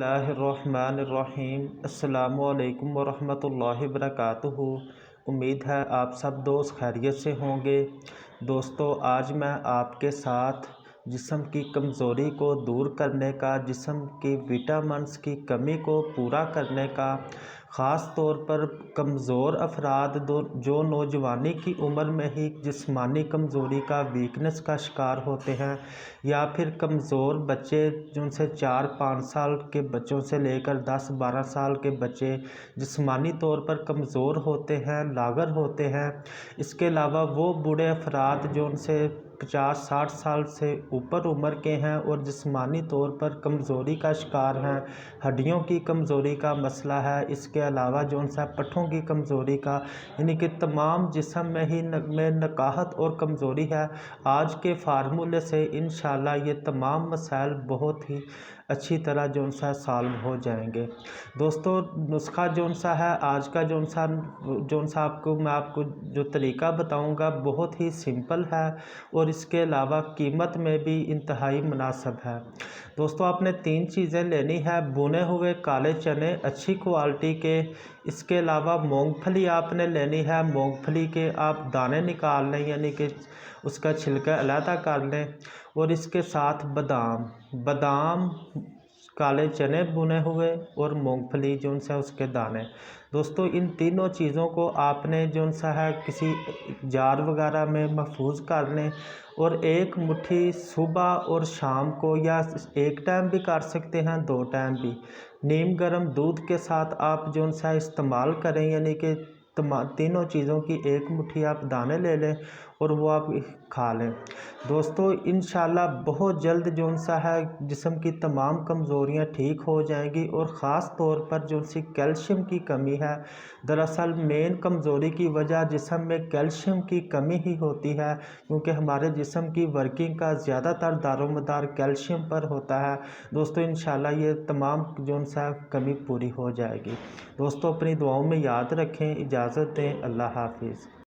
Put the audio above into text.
बिस्मिल्लाहिर्रहमानिर्रहीम। अस्सलाम वालेकुम वरहमतुल्लाहि वबरकातुहू। उम्मीद है आप सब दोस्त खैरियत से होंगे। दोस्तों, आज मैं आपके साथ जिस्म की कमज़ोरी को दूर करने का, जिस्म की विटामिन्स की कमी को पूरा करने का, ख़ास तौर पर कमज़ोर अफराद जो नौजवानी की उम्र में ही जिस्मानी कमज़ोरी का, वीकनेस का शिकार होते हैं, या फिर कमज़ोर बच्चे जिनसे 4-5 साल के बच्चों से लेकर 10-12 साल के बच्चे जिस्मानी तौर पर कमज़ोर होते हैं, लागर होते हैं। इसके अलावा वो बूढ़े अफराद जो उनसे 50-60 साल से ऊपर उम्र के हैं और जिस्मानी तौर पर कमज़ोरी का शिकार हैं, हड्डियों की कमज़ोरी का मसला है। इसके अलावा जो उनसे पट्ठों की कमज़ोरी का, यानी कि तमाम जिस्म में ही में नकाहत और कमज़ोरी है। आज के फार्मूले से इंशाल्लाह ये तमाम मसाइल बहुत ही अच्छी तरह जो सा सॉल्व हो जाएंगे। दोस्तों, नुस्खा जो सा है आज का जो सा मैं आपको जो तरीका बताऊंगा बहुत ही सिंपल है और इसके अलावा कीमत में भी इंतहाई मुनासिब है। दोस्तों, आपने 3 चीज़ें लेनी है। भुने हुए काले चने अच्छी क्वालिटी के, इसके अलावा मूंगफली आपने लेनी है। मूंगफली के आप दाने निकाल लें, यानी कि उसका छिलका अलहदा कर लें। और इसके साथ बादाम, काले चने भुने हुए और मूंगफली जो सा उसके दाने। दोस्तों, इन तीनों चीज़ों को आपने जो सा है किसी जार वगैरह में महफूज कर लें और एक मुट्ठी सुबह और शाम को, या एक टाइम भी कर सकते हैं, 2 टाइम भी, नीम गर्म दूध के साथ आप जो सा इस्तेमाल करें। यानी कि तीनों चीज़ों की एक मुट्ठी आप दाने ले लें और वो आप खा लें। दोस्तों, इंशाल्लाह बहुत जल्द जो सा है जिस्म की तमाम कमज़ोरियाँ ठीक हो जाएंगी और ख़ास तौर पर जो सी कैल्शियम की कमी है, दरअसल मेन कमज़ोरी की वजह जिस्म में कैल्शियम की कमी ही होती है, क्योंकि हमारे जिस्म की वर्किंग का ज़्यादातर दारोमदार कैल्शियम पर होता है। दोस्तों, इंशाल्लाह ये तमाम जो सा कमी पूरी हो जाएगी। दोस्तों, अपनी दुआओं में याद रखें। इजाज़त दें। अल्लाह हाफिज़।